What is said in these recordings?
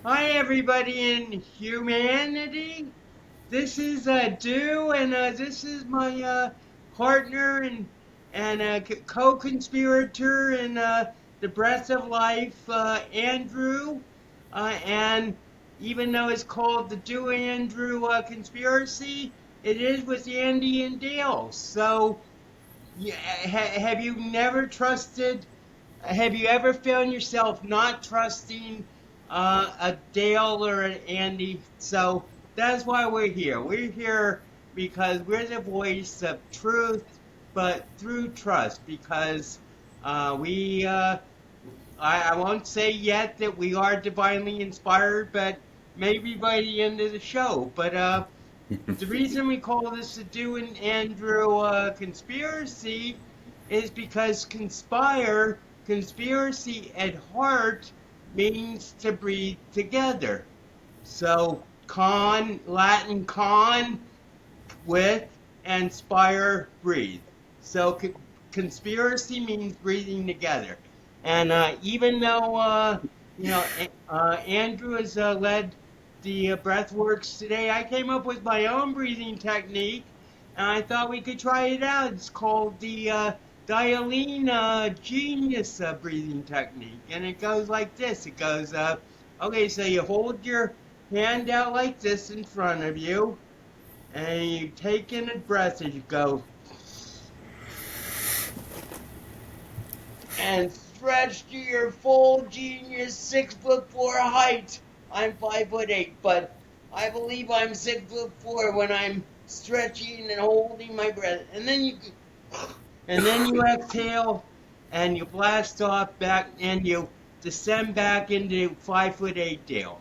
Hi, everybody in humanity. This is Dew, and this is my partner and co-conspirator in the Breath of Life, Andrew. And even though it's called the DEWAnDrew conspiracy, it is with Andy and Dale. So, yeah, have you never trusted? Have you ever found yourself not trusting a Dale or an Andy? So that's why we're here. We're here because we're the voice of truth, but through trust. Because I won't say yet that we are divinely inspired, but maybe by the end of the show. But the reason we call this the Do and Andrew conspiracy is because conspiracy at heart means to breathe together. So Latin con, with, and spire, breathe. So conspiracy means breathing together. And even though Andrew has led the breathworks today, I came up with my own breathing technique, and I thought we could try it out. It's called the Dialine Genius breathing technique, and it goes like this. It goes, okay, so you hold your hand out like this in front of you, and you take in a breath as you go, and stretch to your full genius 6'4" height. I'm 5'8", but I believe I'm 6'4" when I'm stretching and holding my breath. And then you exhale, and you blast off back, and you descend back into 5'8" Dale.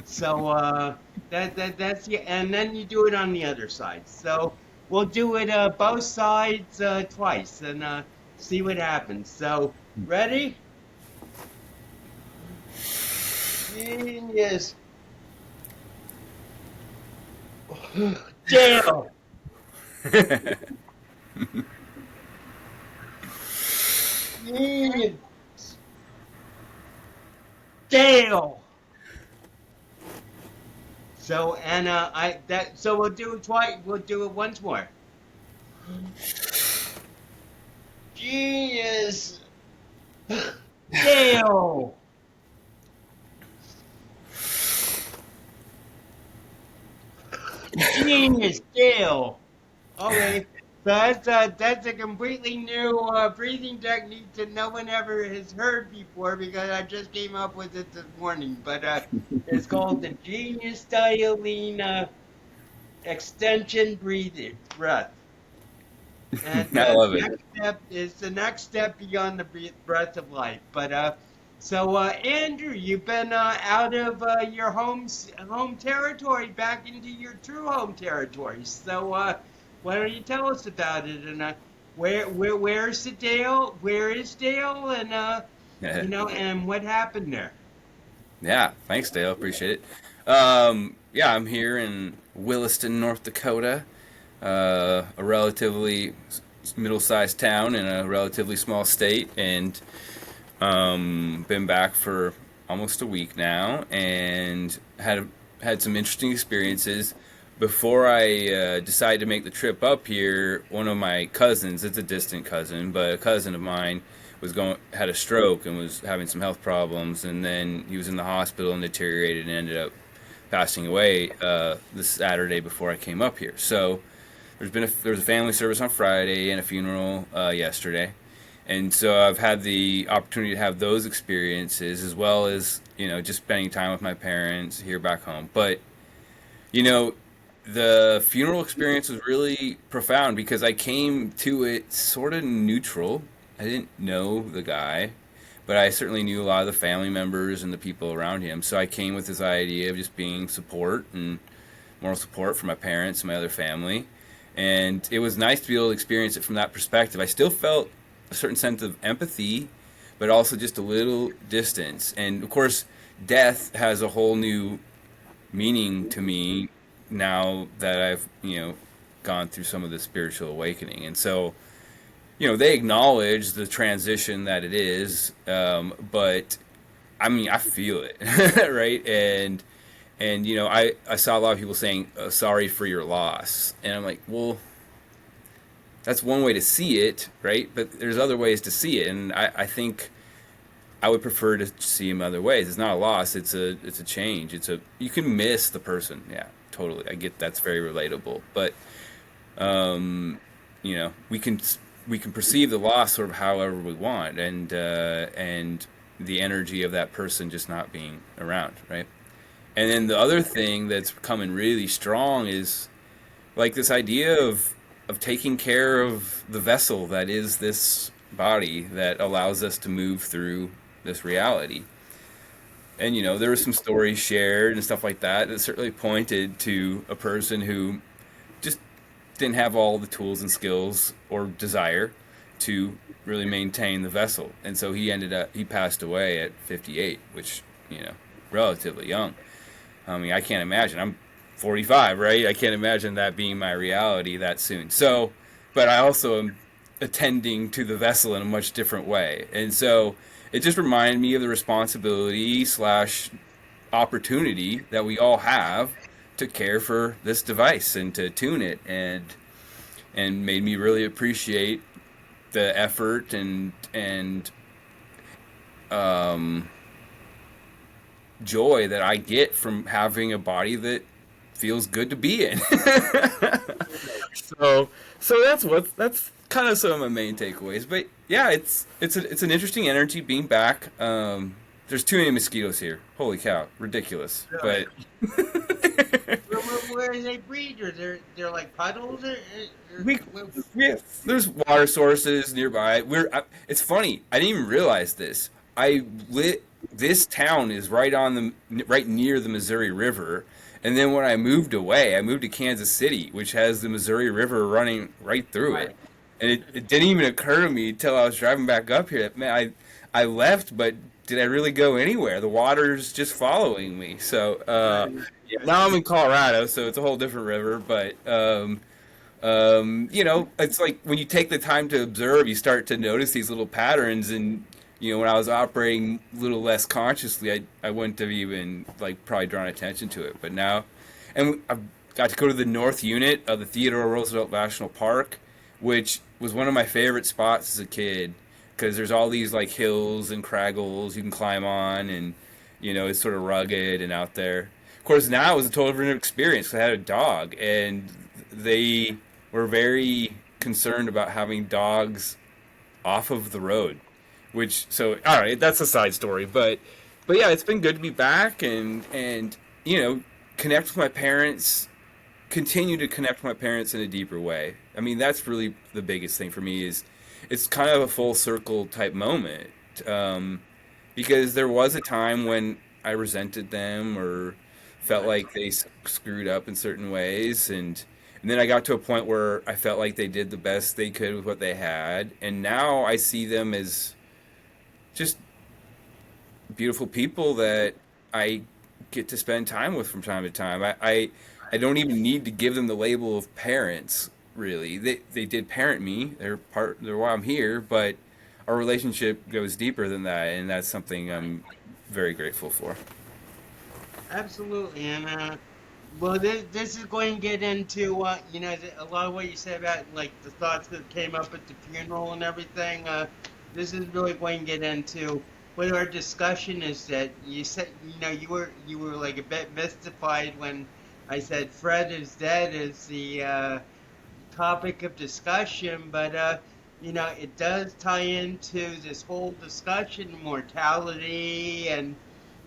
So that's the, and then you do it on the other side. So we'll do it both sides twice, and see what happens. So ready? Genius. Dale. Genius. Dale. So and I that so we'll do it twice. We'll do it once more. Genius. Dale. Genius. Dale. Okay. So that's a completely new breathing technique that no one ever has heard before because I just came up with it this morning. But it's called the Genius Dialine Extension Breathing Breath. And I love it. next step is the next step beyond the breath of life. But so Andrew, you've been out of your home territory back into your true home territory. So why don't you tell us about it? And where's the Dale? Where is Dale? And and what happened there? Yeah, thanks, Dale. Appreciate it. Yeah, I'm here in Williston, North Dakota, a relatively middle-sized town in a relatively small state, and been back for almost a week now, and had some interesting experiences. Before I decided to make the trip up here, one of my cousins, it's a distant cousin, but a cousin of mine had a stroke and was having some health problems, and then he was in the hospital and deteriorated and ended up passing away this Saturday before I came up here. So there was a family service on Friday and a funeral yesterday, and so I've had the opportunity to have those experiences as well as just spending time with my parents here back home. But you know, the funeral experience was really profound because I came to it sort of neutral. I didn't know the guy, but I certainly knew a lot of the family members and the people around him. So I came with this idea of just being support and moral support for my parents and my other family. And it was nice to be able to experience it from that perspective. I still felt a certain sense of empathy, but also just a little distance. And of course, death has a whole new meaning to me now that I've gone through some of the spiritual awakening. And so they acknowledge the transition that it is, but I mean, I feel it, right? And I saw a lot of people saying sorry for your loss, and I'm like, well, that's one way to see it, right? But there's other ways to see it, and I think I would prefer to see them other ways. It's not a loss; it's a change. You can miss the person, yeah, totally. I get that's very relatable, but um, we can perceive the loss sort of however we want, and the energy of that person just not being around, right? And then the other thing that's coming really strong is like this idea of taking care of the vessel that is this body that allows us to move through this reality. And there were some stories shared and stuff like that that certainly pointed to a person who just didn't have all the tools and skills or desire to really maintain the vessel. And so he passed away at 58, which, relatively young. I mean, I can't imagine. I'm 45, right? I can't imagine that being my reality that soon. So, but I also am attending to the vessel in a much different way. And so it just reminded me of the responsibility slash opportunity that we all have to care for this device and to tune it, and made me really appreciate the effort and um, joy that I get from having a body that feels good to be in. so that's kind of some of my main takeaways. But yeah, it's an interesting energy being back. There's too many mosquitoes here. Holy cow, ridiculous. Really? But Where do they breed? Or they're like puddles? we, there's water sources nearby. It's funny. I didn't even realize this. I lit This town is right near the Missouri River. And then when I moved away, I moved to Kansas City, which has the Missouri River running right through it. Right. And it didn't even occur to me until I was driving back up here that, man, I left, but did I really go anywhere? The water's just following me. So Right. yeah, now I'm in Colorado, so it's a whole different river. But it's like when you take the time to observe, you start to notice these little patterns. And when I was operating a little less consciously, I wouldn't have even like probably drawn attention to it. But now, and I got to go to the North Unit of the Theodore Roosevelt National Park, which was one of my favorite spots as a kid because there's all these like hills and craggles you can climb on, and it's sort of rugged and out there. Of course, now it was a totally different experience 'cause I had a dog, and they were very concerned about having dogs off of the road. Which, so all right, that's a side story, but yeah, it's been good to be back and connect with my parents, continue to connect with my parents in a deeper way. I mean, that's really the biggest thing for me is it's kind of a full circle type moment, because there was a time when I resented them or felt like they screwed up in certain ways, and then I got to a point where I felt like they did the best they could with what they had, and now I see them as just beautiful people that I get to spend time with from time to time. I don't even need to give them the label of parents, really. They did parent me. They're why I'm here, but our relationship goes deeper than that, and that's something I'm very grateful for. Absolutely. And well, this is going to get into a lot of what you said about like the thoughts that came up at the funeral and everything. This is really going to get into what our discussion is. That you said you were like a bit mystified when I said Fred is dead is the topic of discussion, but it does tie into this whole discussion, mortality, and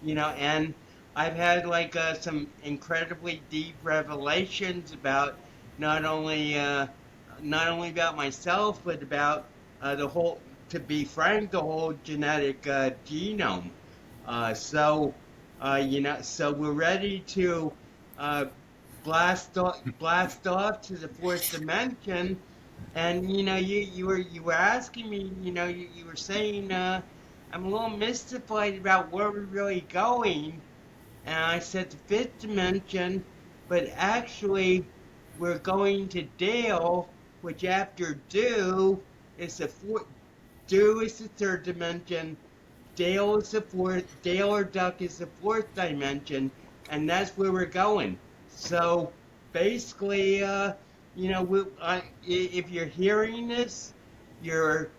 and I've had like some incredibly deep revelations about not only uh, not only about myself, but about the whole, to be frank, the whole genetic genome. So we're ready to uh, blast off to the fourth dimension. And you were asking me, you were saying I'm a little mystified about where we're really going, and I said the fifth dimension, but actually we're going to Dale, which after Do is the fourth. Do is the third dimension. Dale is the fourth. Dale or Duck is the fourth dimension, and that's where we're going. So basically, if you're hearing this, you're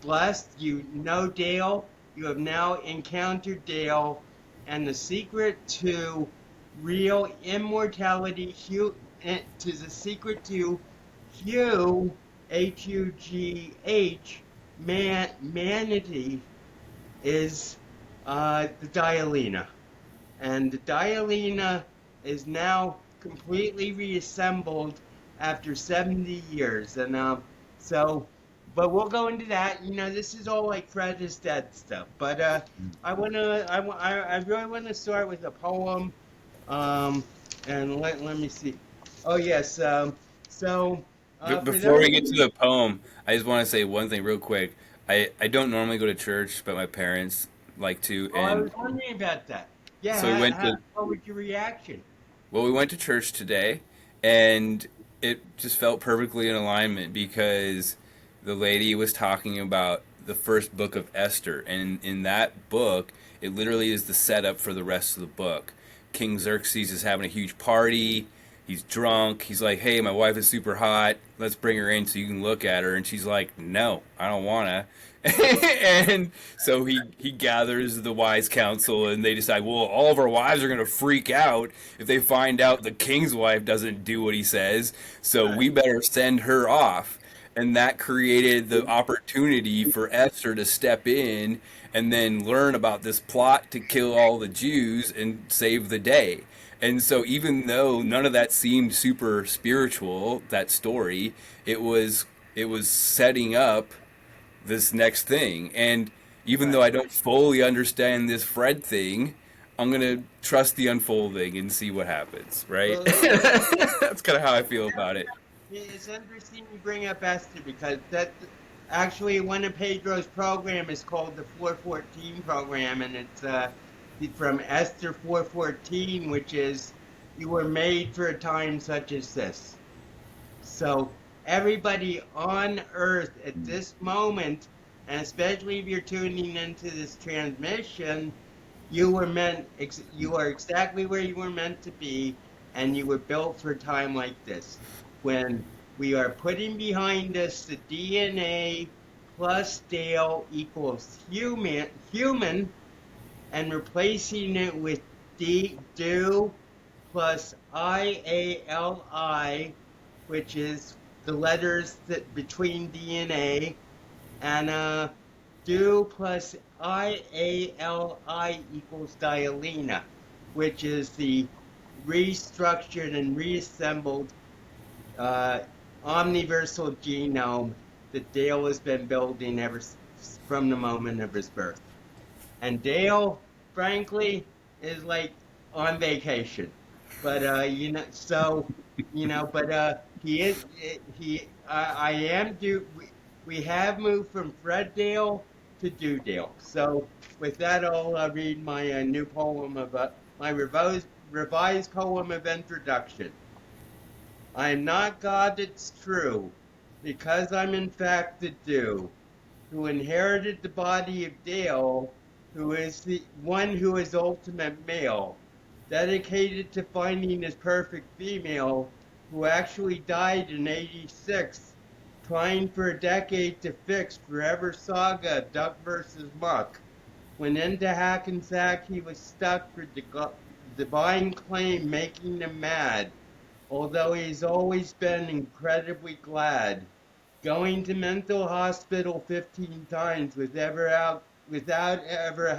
blessed. You know Dale. You have now encountered Dale, and the secret to real immortality, to the secret to Hugh, Hugh, manity is the Dialina. And the Dialina is now completely reassembled after 70 years. And so, but we'll go into that. This is all like Fred is dead stuff. But I really want to start with a poem. Um, and let me see. Oh, yes. So, for Before those we of get to you, the poem, I just want to say one thing real quick. I don't normally go to church, but my parents like to, oh, I and was wondering about that. Yeah, so we went to what was your reaction? we went to church today, and it just felt perfectly in alignment because the lady was talking about the first book of Esther, and in that book, it literally is the setup for the rest of the book. King Xerxes is having a huge party. He's drunk. He's like, "Hey, my wife is super hot. Let's bring her in so you can look at her." And she's like, "No, I don't wanna." And so he gathers the wise council, and they decide, well, all of our wives are going to freak out if they find out the king's wife doesn't do what he says, so Right. we better send her off. And that created the opportunity for Esther to step in and then learn about this plot to kill all the Jews and save the day. And so, even though none of that seemed super spiritual, that story, it was setting up this next thing. And even though Right. I don't fully understand this Fred thing, I'm gonna trust the unfolding and see what happens. Right? Well, That's kind of how I feel yeah, about it. it's interesting you bring up Esther because that actually one of Pedro's program is called the 414 program, and it's from Esther 414, which is you were made for a time such as this. So everybody on Earth at this moment, and especially if you're tuning into this transmission, you are exactly where you were meant to be, and you were built for a time like this, when we are putting behind us the DNA plus Dale equals human, and replacing it with do plus IALI, which is the letters that between DNA, and do plus IALI equals Dialina, which is the restructured and reassembled uh, omniversal genome that Dale has been building from the moment of his birth. And Dale, frankly, is like on vacation. But but he is I am due. We have moved from Fred Dale to DEWDale. So with that, I'll read my new poem of my revised poem of introduction. I am not God, it's true, because I'm in fact the Dew, who inherited the body of Dale, who is the one who is ultimate male, dedicated to finding his perfect female, who actually died in '86, trying for a decade to fix forever saga Duck versus Muck. When into Hackensack he was stuck for divine claim making him mad, although he's always been incredibly glad going to mental hospital 15 times without ever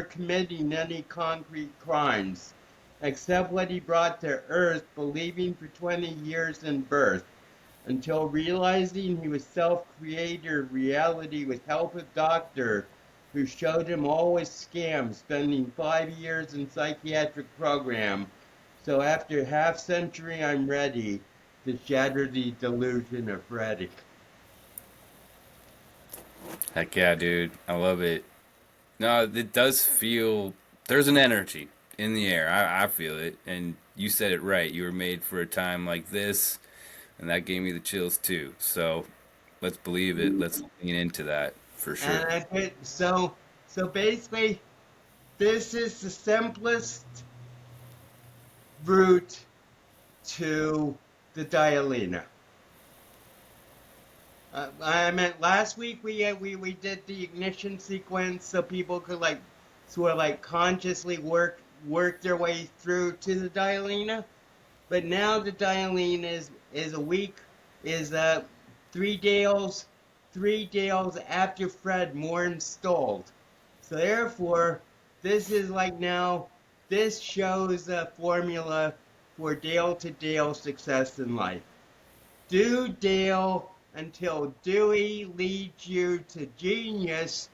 committing any concrete crimes, except what he brought to earth, believing for 20 years in birth, until realizing he was self-creator reality with help of doctor who showed him all his scams, spending 5 years in psychiatric program. So after half century, I'm ready to shatter the delusion of Freddy. Heck yeah, dude. I love it. No, it does feel there's an energy in the air. I feel it, and you said it right. You were made for a time like this, and that gave me the chills too. So let's believe it. Let's lean into that. For And sure. I did so basically this is the simplest route to the dialina. I meant last week we did the ignition sequence so people could like sort of like consciously work their way through to the dialina. But now the dialine is a week is 3 Dales 3 Dales after Fred more installed. So therefore, this is like now this shows a formula for Dale to Dale success in life. Do Dale until Dewey leads you to genius,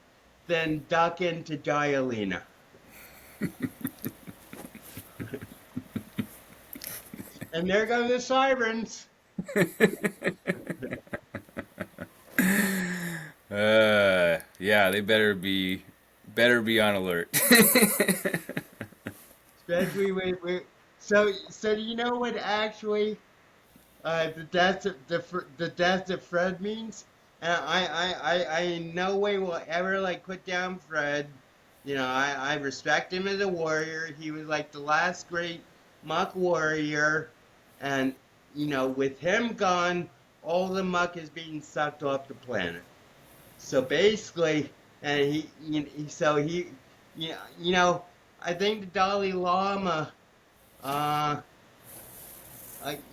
then duck into dialina. And there go the sirens. Yeah, they better be on alert. Especially so you know what actually the death of Fred means? I in no way will ever like put down Fred. You know, I respect him as a warrior. He was like the last great muck warrior, and you know, with him gone, all the muck is being sucked off the planet. So basically, and so you know, I think the Dalai Lama, uh,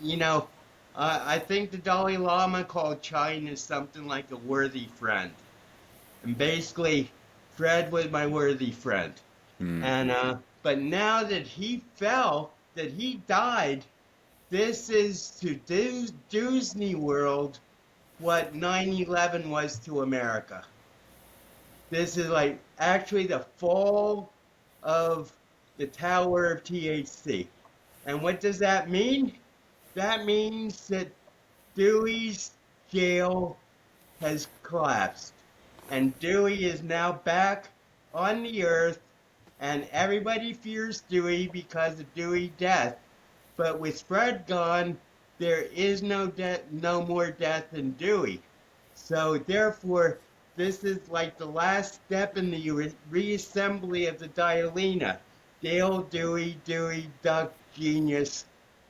you know, I think the Dalai Lama called China something like a worthy friend, and basically, Fred was my worthy friend, Hmm. and but now that he fell, that he died, this is to Disney World what 9/11 was to America. This is like actually the fall of the Tower of THC. And what does that mean? That means that Dewey's jail has collapsed. And Dewey is now back on the earth, and everybody fears Dewey because of Dewey's death. But with Fred gone, there is no death, no more death in Dewey. So therefore, this is like the last step in the reassembly of the dialina. Dale, Dewey, Duck, Genius,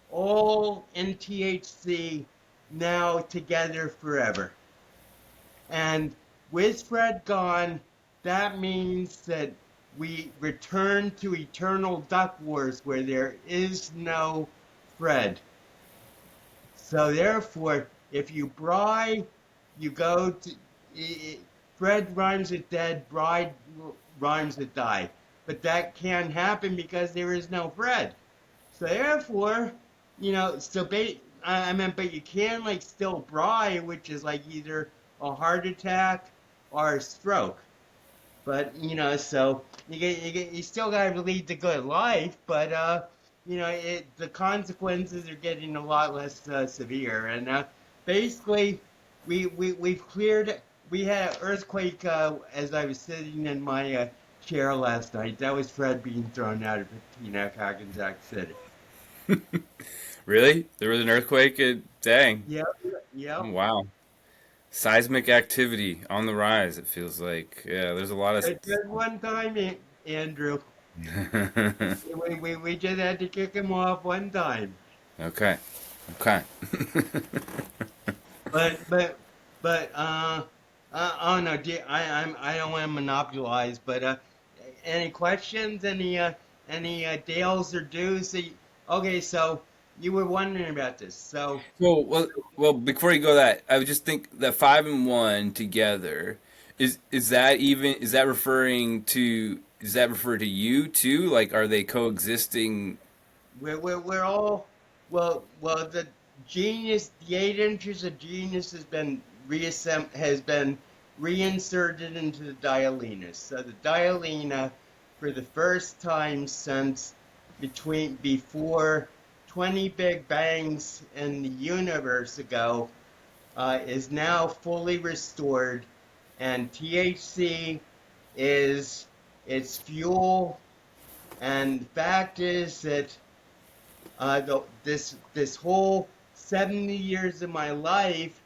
all in THC now together forever. And with Fred gone, that means that we return to eternal Duck Wars where there is no Fred. So therefore, if you bry, you go to Fred rhymes with dead, bride rhymes with die. But that can't happen because there is no Fred. So therefore, you know, so I mean, but you can like still bry, which is like either a heart attack or a stroke. But you know, so you still gotta lead the good life, but you know, the consequences are getting a lot less severe. And basically, we've cleared. We had an earthquake as I was sitting in my chair last night. That was Fred being thrown out of Hackensack City. Really? There was an earthquake? Dang. Yep, Oh, yep. wow. Seismic activity on the rise, it feels like. Yeah, there's a lot of. Just one time, Andrew. We just had to kick him off one time. Okay. Okay. But but but oh no, I don't want to monopolize. But any questions? Any Dales or Dews? Okay, so you were wondering about this. So Well, before you go that, I would just think that 5 and 1 together is that refer to you too? Like, are they coexisting? we're all well the 8 inches of genius has been reinserted into the dialina. So the dialina, for the first time since between before 20 big bangs in the universe ago, is now fully restored, and THC is its fuel. And the fact is that this whole 70 years of my life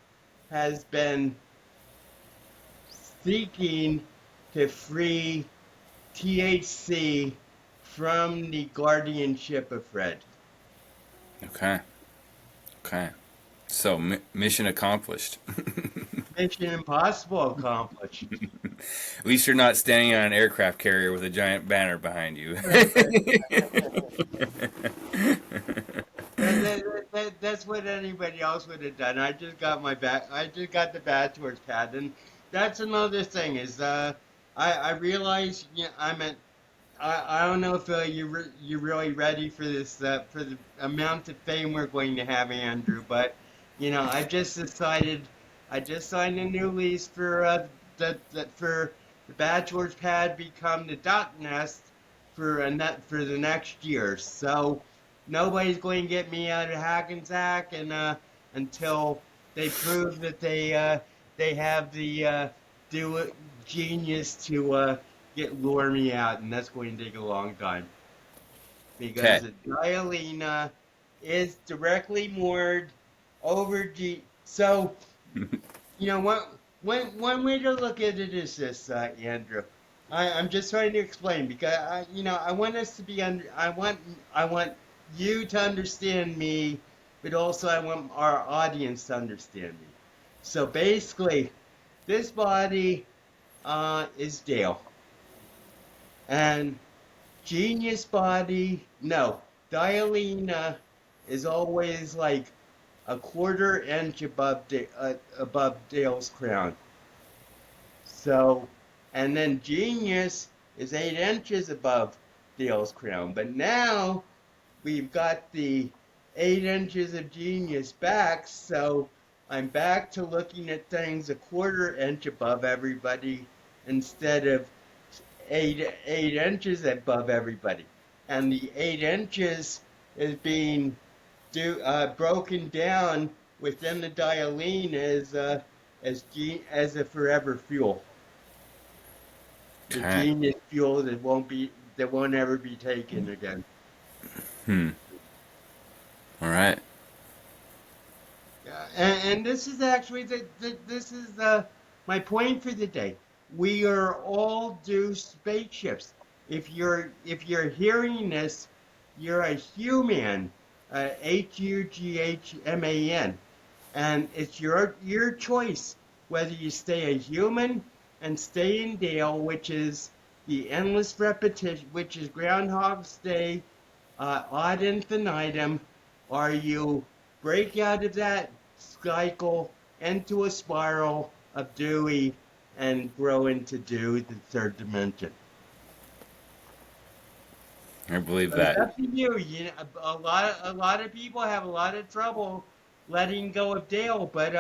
has been seeking to free THC from the guardianship of Fred. Okay. Okay. So mission accomplished. Mission impossible accomplished. At least you're not standing on an aircraft carrier with a giant banner behind you. That's what anybody else would have done. I just got my back. I just got the bachelor's pad, and that's another thing. Is I realize I don't know if you're really ready for this for the amount of fame we're going to have, Andrew. But I just decided I just signed a new lease for for the bachelor's pad become the dot nest for for the next year. So nobody's going to get me out of Hackensack and until they prove that they have the do genius to get lure me out, and that's going to take a long time Okay. because the Dialina is directly moored over G. So what one way to look at it is this, Andrew. I'm just trying to explain because I want us to be under. I want you to understand me, but also I want our audience to understand me. So basically, this body is Dale, and Genius body, no, Dialina is always like a quarter inch above Dale's crown. So, and then Genius is 8 inches above Dale's crown. But now we've got the 8 inches of Genius back, so I'm back to looking at things a quarter inch above everybody instead of 8 inches above everybody. And the 8 inches is being broken down within the dialine as a forever fuel. The Okay. genius fuel that won't ever be taken again. Hmm. All right. Yeah, and this is actually this is my point for the day. We are all due spaceships. If you're hearing this, you're a human, HUGHMAN, and it's your choice whether you stay a human and stay in Dale, which is the endless repetition, which is Groundhog's Day, ad infinitum, or you break out of that cycle into a spiral of Dewey and grow into Dew, the third dimension. I believe So it's that. up to you. A lot of people have a lot of trouble letting go of Dale, but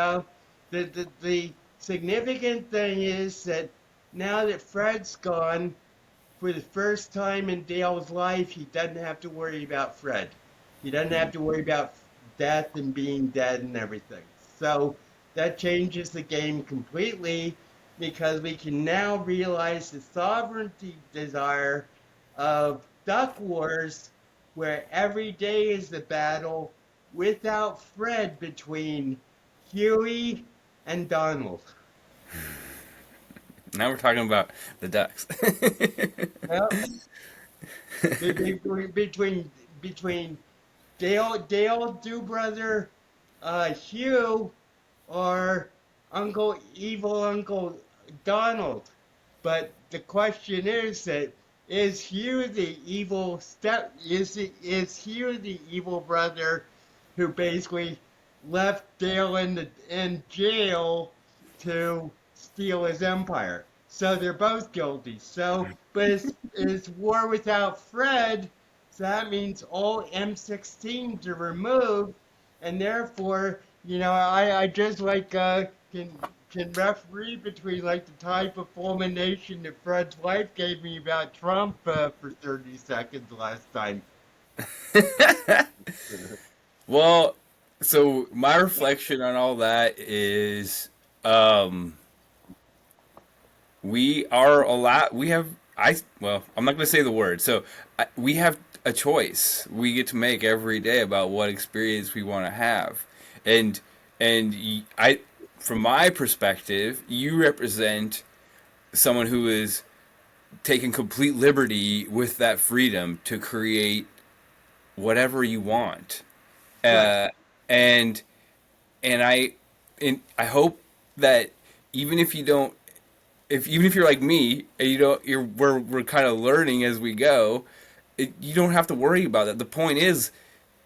the significant thing is that now that Fred's gone, for the first time in Dale's life, he doesn't have to worry about Fred. He doesn't have to worry about death and being dead and everything. So that changes the game completely because we can now realize the sovereignty desire of Duck Wars, where every day is the battle without Fred between Huey and Donald. Now we're talking about the ducks. Well, between Dale Do Brother Hugh or Evil Uncle Donald. But the question is that is Hugh the evil is Hugh the evil brother who basically left Dale in jail to steal his empire? So they're both guilty. So, but it's war without Fred, so that means all M16s are removed, and therefore, I just like can referee between like the type of fulmination that Fred's wife gave me about Trump for 30 seconds last time. Well, so my reflection on all that is um, we are a lot. We have well, I'm not going to say the word. So we have a choice. We get to make every day about what experience we want to have, and I, from my perspective, you represent someone who is taking complete liberty with that freedom to create whatever you want. Right. Uh, and and I hope that even if you don't, if even if you're like me and you don't, we're kind of learning as we go. You don't have to worry about that. The point is,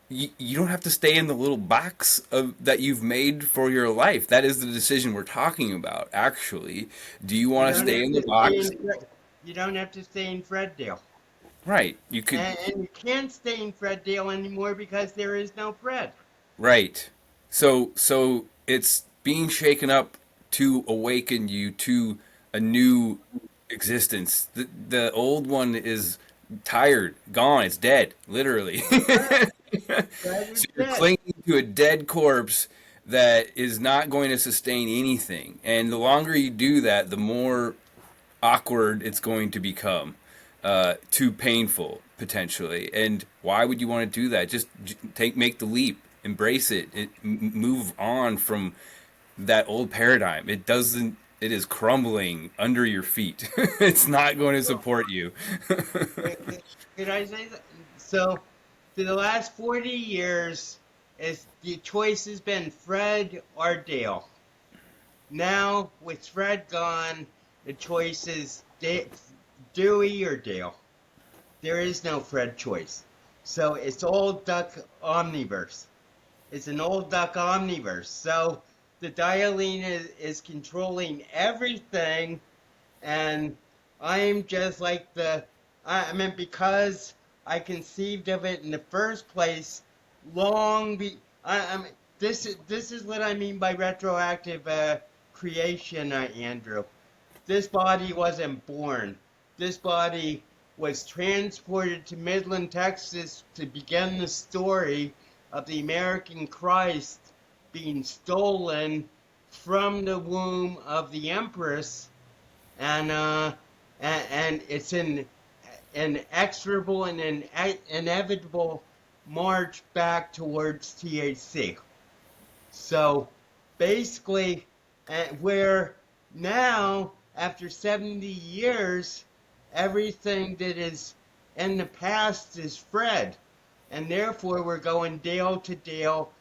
you don't have to stay in the little box of that you've made for your life. That is the decision we're talking about. Actually, do you You want to don't stay have in the to stay box? in you don't have to stay in Freddale. Right. You could. And you can't stay in Freddale anymore because there is no Fred. Right. So it's being shaken up to awaken you to a new existence. The old one is tired, gone, it's dead, literally. Right. Fred is So you're dead. clinging to a dead corpse that is not going to sustain anything. And the longer you do that, the more awkward it's going to become, too painful potentially. And why would you want to do that? Just make the leap, embrace it, move on from that old paradigm. It doesn't. It is crumbling under your feet. It's not going to Well, support you. could I say that? So, for the last 40 years, the choice has been Fred or Dale. Now, with Fred gone, the choice is Dewey or Dale. There is no Fred choice. So it's all duck omniverse. It's an old duck omniverse. So the dialing is controlling everything, and I'm just like I mean, because I conceived of it in the first place, I mean, this is what I mean by retroactive creation, Andrew. This body wasn't born. This body was transported to Midland, Texas to begin the story of the American Christ being stolen from the womb of the Empress, and it's an inexorable and an inevitable march back towards THC. So basically, where now, after 70 years, everything that is in the past is Fred. And therefore, we're going Dale to Dale.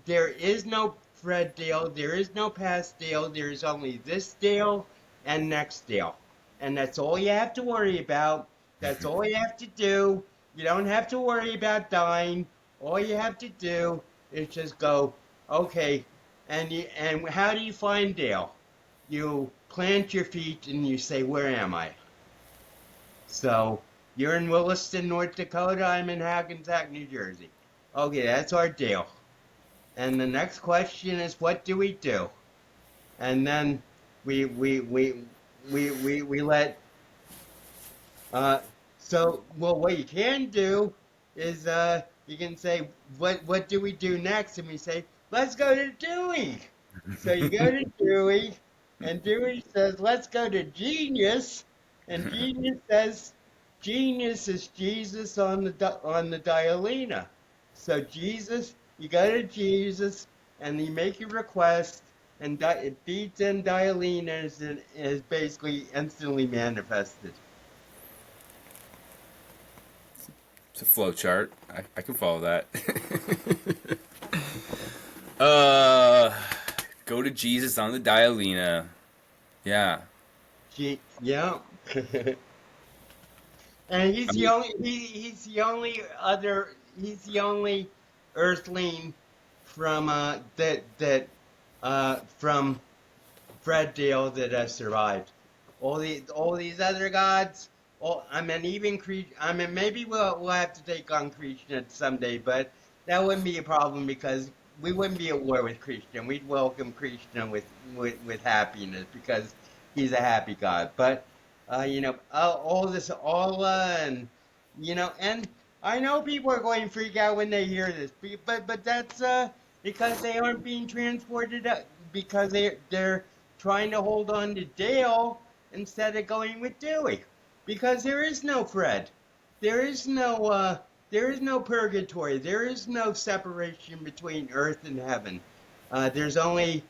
There is no Fred Dale, there is no past Dale, there is only this Dale and next Dale. And that's all you have to worry about. That's all you have to do. You don't have to worry about dying. All you have to do is just go, okay. And how do you find Dale? You plant your feet and you say, where am I? So you're in Williston, North Dakota. I'm in Hackensack, New Jersey. Okay, that's our Dale. And the next question is, what do we do? And then we let well, what you can do is you can say, what do we do next? And we say, let's go to Dewey. So you go to Dewey, and Dewey says, let's go to Genius, and Genius says, Genius is Jesus on the Dialina. So Jesus, you go to Jesus, and you make your request, and it beats in Dialina is basically instantly manifested. It's a flow chart. I can follow that. Go to Jesus on the Dialina. Yeah. Yeah. And I mean, he's the only Earthling from from Fred Dale that has survived. All these other gods. I mean, even I mean, maybe we'll have to take on Krishna someday, but that wouldn't be a problem because we wouldn't be at war with Krishna. We'd welcome Krishna with happiness because he's a happy god. But all this Allah and and I know people are going to freak out when they hear this, but that's because they aren't being transported because they're trying to hold on to Dale instead of going with Dewey. Because there is no Fred. There is no purgatory. There is no separation between earth and heaven. There's only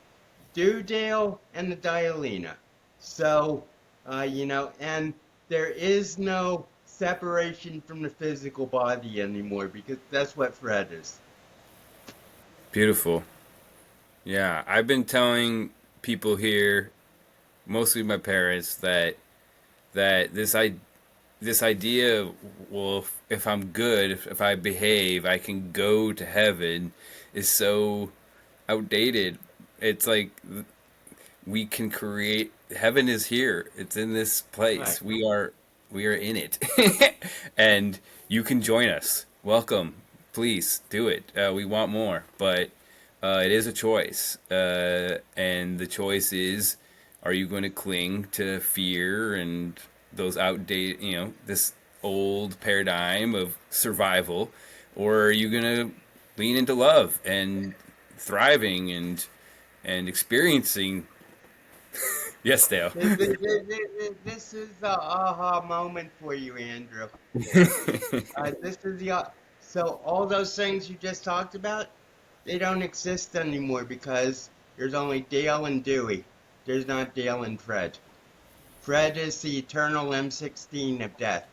DEWDale and the Dialina. So and there is no separation from the physical body anymore because that's what Fred is. Beautiful. Yeah, I've been telling people here, mostly my parents, that this idea of, well, if I'm good, if I behave, I can go to heaven, is so outdated. It's like we can create heaven is here. It's in this Right. place. We are in it, and you can join us. Welcome, please do it. We want more, but it is a choice, and the choice is: are you going to cling to fear and those outdated, this old paradigm of survival, or are you going to lean into love and thriving and experiencing. Yes, Dale. This is the aha moment for you, Andrew. This is so all those things you just talked about, they don't exist anymore because there's only Dale and Dewey. There's not Dale and Fred. Fred is the eternal M16 of death.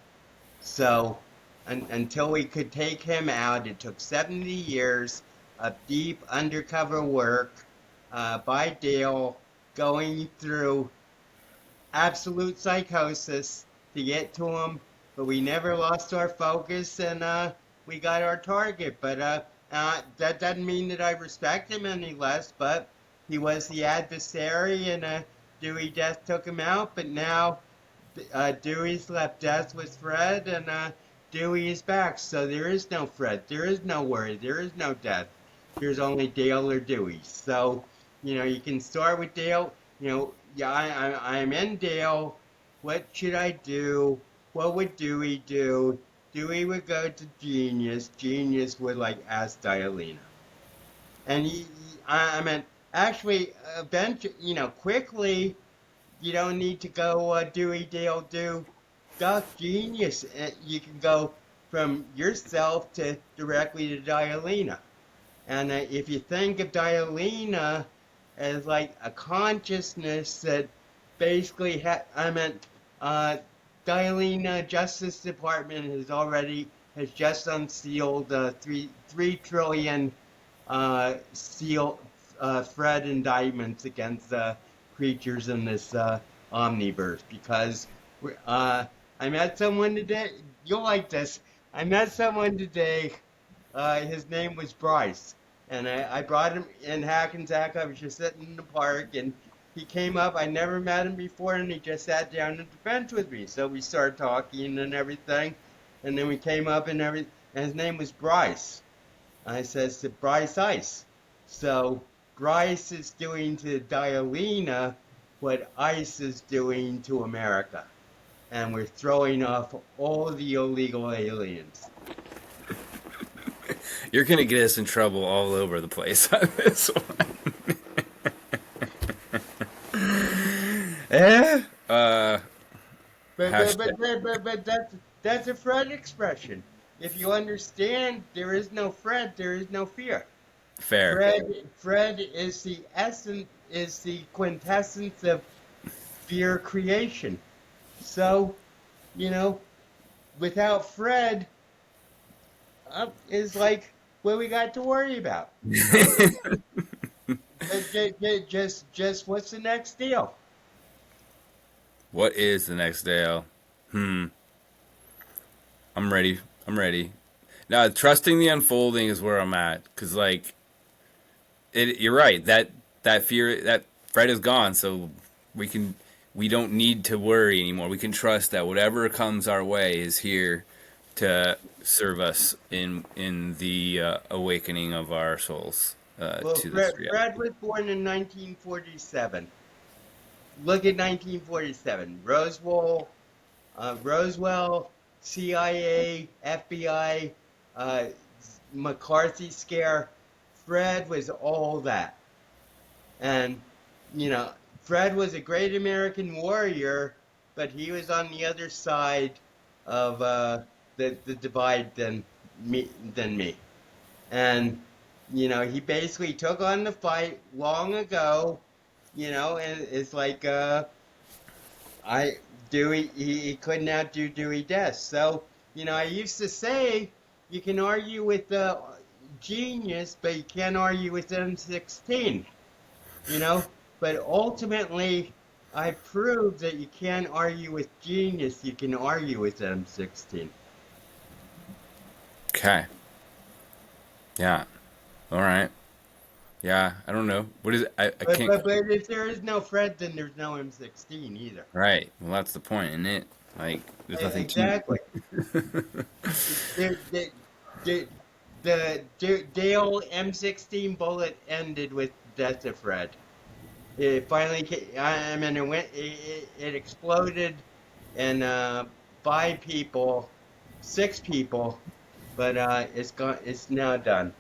So until we could take him out, it took 70 years of deep undercover work by Dale going through absolute psychosis to get to him, but we never lost our focus and we got our target. But that doesn't mean that I respect him any less, but he was the adversary and Dewey Death took him out, but now Dewey's left death with Fred and Dewey is back. So there is no Fred, there is no worry, there is no death. There's only Dale or Dewey. So, you can start with Dale. Yeah, I'm in Dale. What should I do? What would Dewey do? Dewey would go to Genius. Genius would ask Dialina. And I mean, actually, eventually, quickly, you don't need to go Dewey, Dale, do Doc Genius. You can go from yourself to directly to Dialina. And if you think of Dialina as like a consciousness that basically Dialina Justice Department has just unsealed three trillion seal Fred indictments against creatures in this omniverse because I met someone today. You'll like this. I met someone today. His name was Bryce, and I brought him in Hackensack. I was just sitting in the park, and he came up. I never met him before, and he just sat down at the bench with me. So we started talking and everything, and then we came up and everything. And his name was Bryce. I says to Bryce Ice. So Bryce is doing to Dialina what ICE is doing to America, and we're throwing off all the illegal aliens. You're gonna get us in trouble all over the place on this one. Eh? Hashtag But that's a Fred expression. If you understand, there is no Fred, there is no fear. fair. Fred is the essence, is the quintessence of fear creation. So, you know, without Fred, is like what we got to worry about. Just what's the next deal? What is the next Dale? I'm ready. I'm ready. Now, trusting the unfolding is where I'm at, cause you're right. That fear, that Fred is gone, so we don't need to worry anymore. We can trust that whatever comes our way is here to serve us in the awakening of our souls Well, to this reality. Fred was born in 1947. Look at 1947. Roswell, CIA, FBI, McCarthy scare. Fred was all that. And, Fred was a great American warrior, but he was on the other side of the divide than me. And, he basically took on the fight long ago, and it's like, Dewey, he couldn't outdo Dewey Death. So, I used to say you can argue with genius, but you can't argue with M16, you know? But ultimately, I proved that you can't argue with genius, you can argue with M16. Okay. Yeah. All right. Yeah. I don't know. What is it? I But, can't. but, but if there is no Fred, then there's no M16 either. Right. Well, that's the point, isn't it? Like, there's nothing to. Exactly. The, the, the, the Dale M16 bullet ended with the death of Fred. It finally, I mean, it exploded, and five people, six people, but it's gone. It's now done,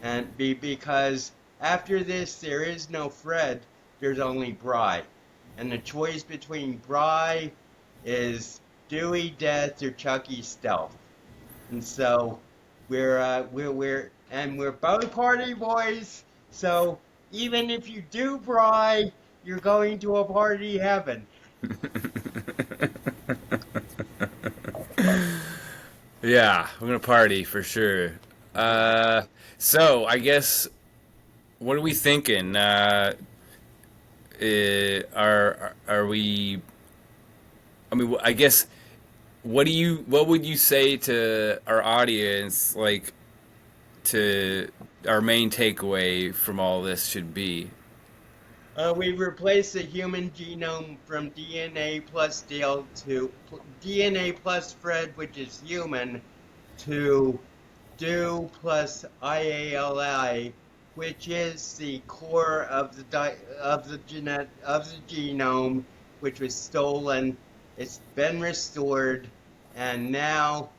and because after this there is no Fred. There's only Bry, and the choice between Bry is Dewey Death or Chucky Stealth, and so we're both party boys. So even if you do Bry, you're going to a party heaven. Yeah, we're gonna party for sure. So I guess what are we thinking? Are we? I mean, I guess what would you say to our audience, like to our main takeaway from all this should be? We replaced the human genome from DNA plus Dale to DNA plus Fred, which is human, to Do plus IALI, which is the core of the genome, which was stolen. It's been restored, and now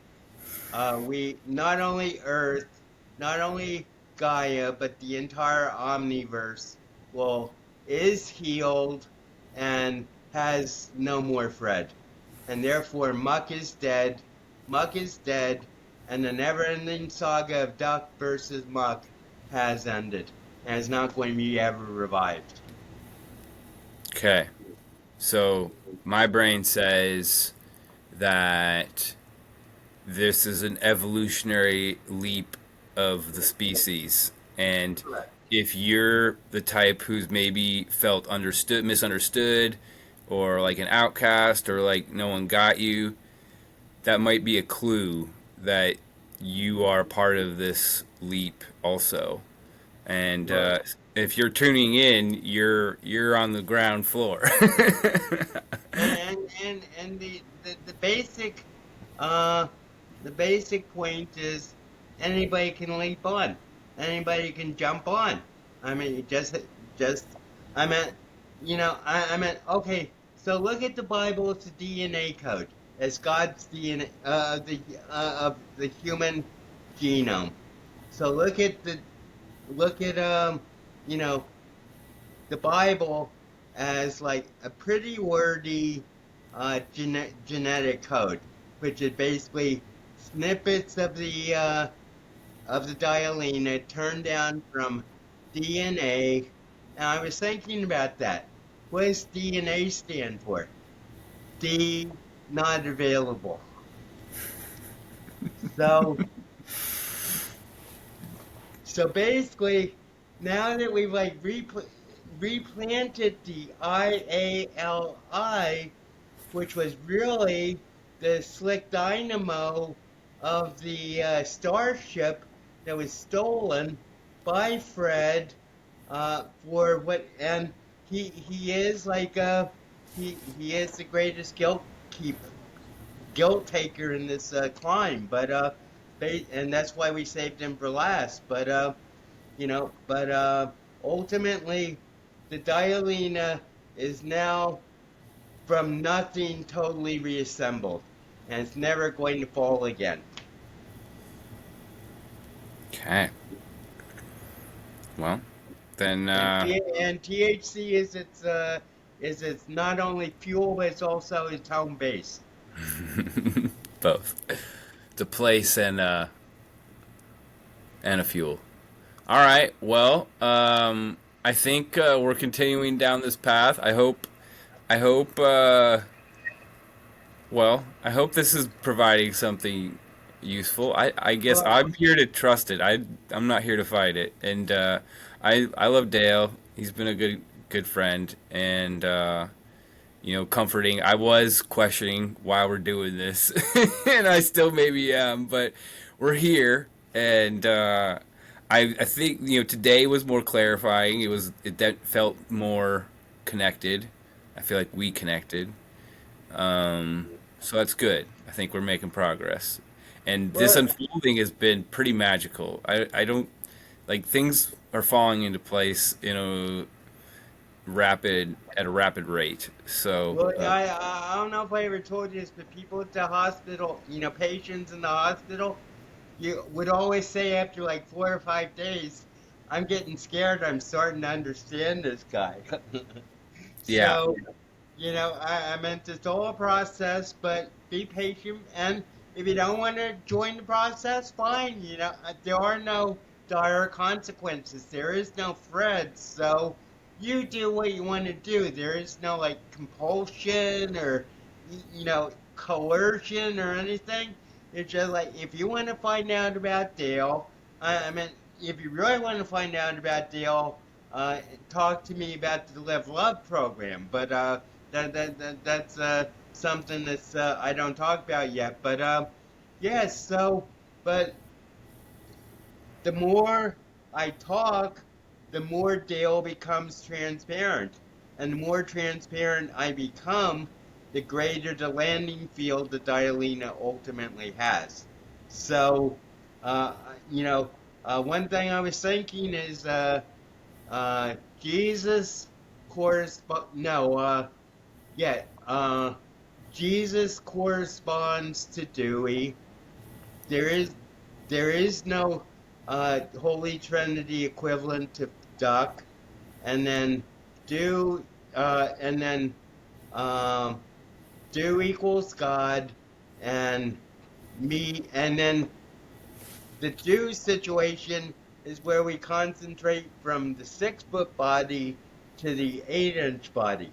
we not only Earth, not only Gaia, but the entire omniverse will is healed and has no more Fred, and therefore Muck is dead. Muck is dead, and the never-ending saga of Duck versus Muck has ended, and is not going to be ever revived. Okay, so my brain says that this is an evolutionary leap of the species, and Correct. if you're the type who's maybe felt understood, misunderstood, or like an outcast, or like no one got you, that might be a clue that you are part of this leap also. And Right. if you're tuning in, you're on the ground floor. And the basic uh the basic point is anybody can leap on. Anybody can jump on. I mean just I meant I meant okay, so look at the Bible, it's a DNA code. It's God's DNA of the human genome. So look at you know the Bible as like a pretty wordy genetic code, which is basically snippets of the dialina turned down from DNA. And I was thinking about that. What does DNA stand for? D not available. So So basically, now that we've like replanted the IALI, which was really the slick dynamo of the starship that was stolen by Fred for what, and he is like he is the greatest guilt taker in this crime, but and that's why we saved him for last. But ultimately, the Dialina is now from nothing totally reassembled, and it's never going to fall again. Okay. Well, then And THC is its not only fuel, but it's also its home base. both the place and a fuel. All right. Well, I think we're continuing down this path. I hope Well, I hope this is providing something useful. I guess Well, I'm here to trust it. I'm not here to fight it. And I love Dale. He's been a good friend and comforting. I was questioning why we're doing this, and I still maybe am, but we're here, and I think today was more clarifying. That felt more connected. I feel like we connected. So that's good. I think we're making progress. And this well, unfolding has been pretty magical. I don't like things are falling into place, at a rapid rate. So, well, I don't know if I ever told you this, but people at the hospital, patients in the hospital, you would always say after like 4 or 5 days, I'm getting scared. I'm starting to understand this guy. yeah, So, I meant it's all a process, but be patient. And if you don't want to join the process, fine. There are no dire consequences. There is no threat. So you do what you want to do. There is no like compulsion or, coercion or anything. It's just like if you want to find out about Dale, I mean, if you really want to find out about Dale, uh, talk to me about the Live Love program. But that's something that's I don't talk about yet. But yes, but the more I talk, the more Dale becomes transparent, and the more transparent I become, the greater the landing field that Dialina ultimately has. So, uh, one thing I was thinking is Jesus correspond. No, yeah, Jesus corresponds to Dewey. There is there is no Holy Trinity equivalent to duck, and then do and then um, do equals God, and me, and then the do situation is where we concentrate from the 6 foot body to the 8 inch body.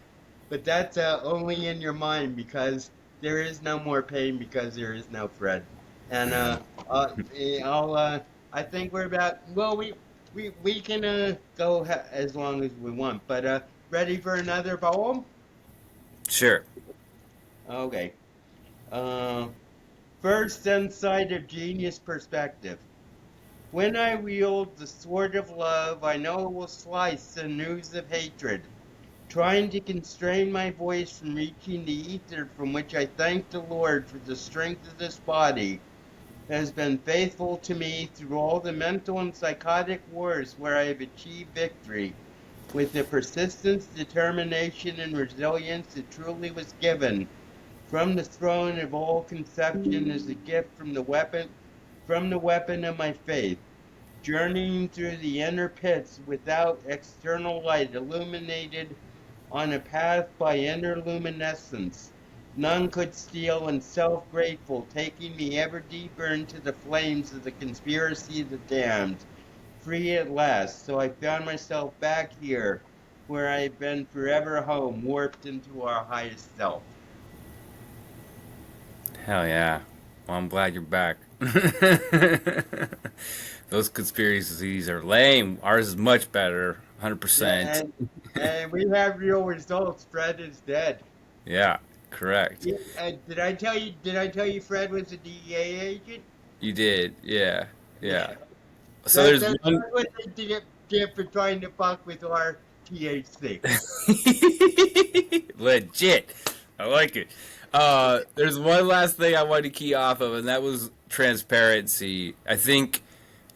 But that's only in your mind because there is no more pain because there is no Fred. And I think we're about, well, we can go as long as we want. But ready for another poem? sure. Okay. Uh, First insight of genius perspective. When I wield the sword of love, I know it will slice the news of hatred, trying to constrain my voice from reaching the ether from which I thank the Lord for the strength of this body that has been faithful to me through all the mental and psychotic wars where I have achieved victory, with the persistence, determination, and resilience that truly was given from the throne of all conception as a gift from the weapon of my faith, journeying through the inner pits without external light, illuminated on a path by inner luminescence. None could steal, and self grateful, taking me ever deeper into the flames of the conspiracy of the damned. Free at last, so I found myself back here, where I have been forever home, warped into our highest self. Hell yeah. Well, I'm glad you're back. Those conspiracies are lame. Ours is much better. Yeah, 100%. and we have real results. Fred is dead. Yeah, correct. Yeah, did I tell you Fred was a DEA agent? You did. Yeah. Yeah. Yeah. So That there's that's one. what they get for trying to fuck with our THC. Legit. I like it. There's one last thing I wanted to key off of, and that was transparency. I think,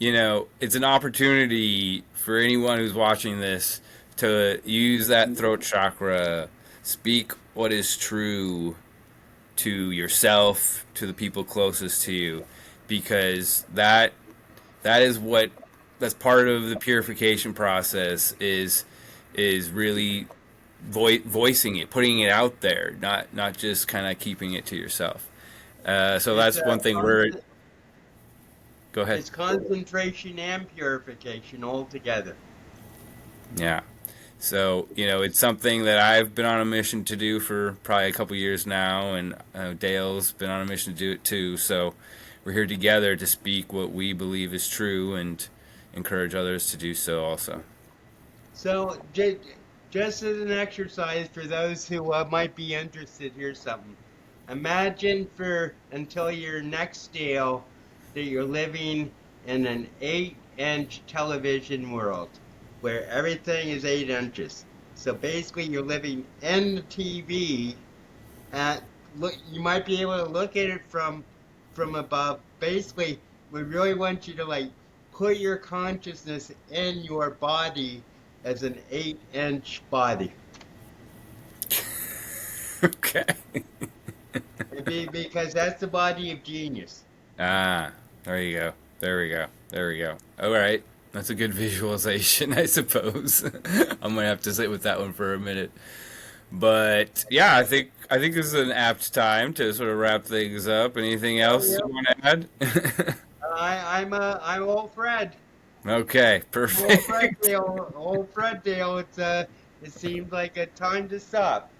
it's an opportunity for anyone who's watching this to use that throat chakra, speak what is true to yourself, to the people closest to you, because that is what that's part of the purification process is really voicing it, putting it out there, not just kind of keeping it to yourself. So It's that's one thing we're. Go ahead. it's concentration and purification all together. Yeah. So, it's something that I've been on a mission to do for probably a couple years now, and Dale's been on a mission to do it too. So, we're here together to speak what we believe is true and encourage others to do so also. So, just as an exercise for those who might be interested, here's something. Imagine for until your next deal that you're living in an 8-inch television world where everything is 8 inches. So basically, you're living in the TV. At look, you might be able to look at it from above. Basically, we really want you to like put your consciousness in your body as an 8-inch body. Okay. Because that's the body of genius. Ah, there you go. There we go. There we go. All right. That's a good visualization, I suppose. I'm gonna have to sit with that one for a minute. But yeah, I think this is an apt time to sort of wrap things up. Anything Oh else yeah, you want to add? I'm old Fred. Okay, Old Fred perfect. Dale. Old Fred Dale. It seems like a time to stop.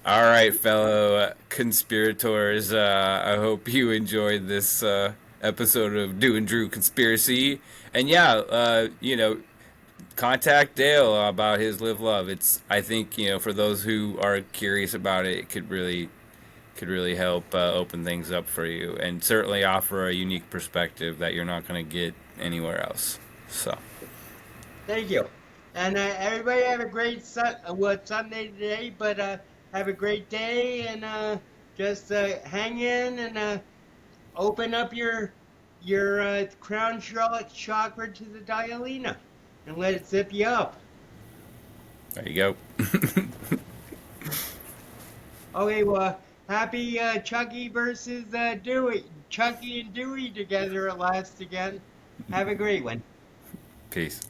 All right, fellow conspirators. I hope you enjoyed this episode of Do and Drew Conspiracy. And yeah, contact Dale about his live love. It's I think for those who are curious about it, it could really help open things up for you, and certainly offer a unique perspective that you're not going to get anywhere else. So, Thank you. And everybody have a great Sunday today, but have a great day and just hang in and open up your crown chakra to the dialina and let it zip you up. there you go. Okay, well, happy Chucky versus Dewey. Chucky and Dewey together at last again. Have a great one. Peace.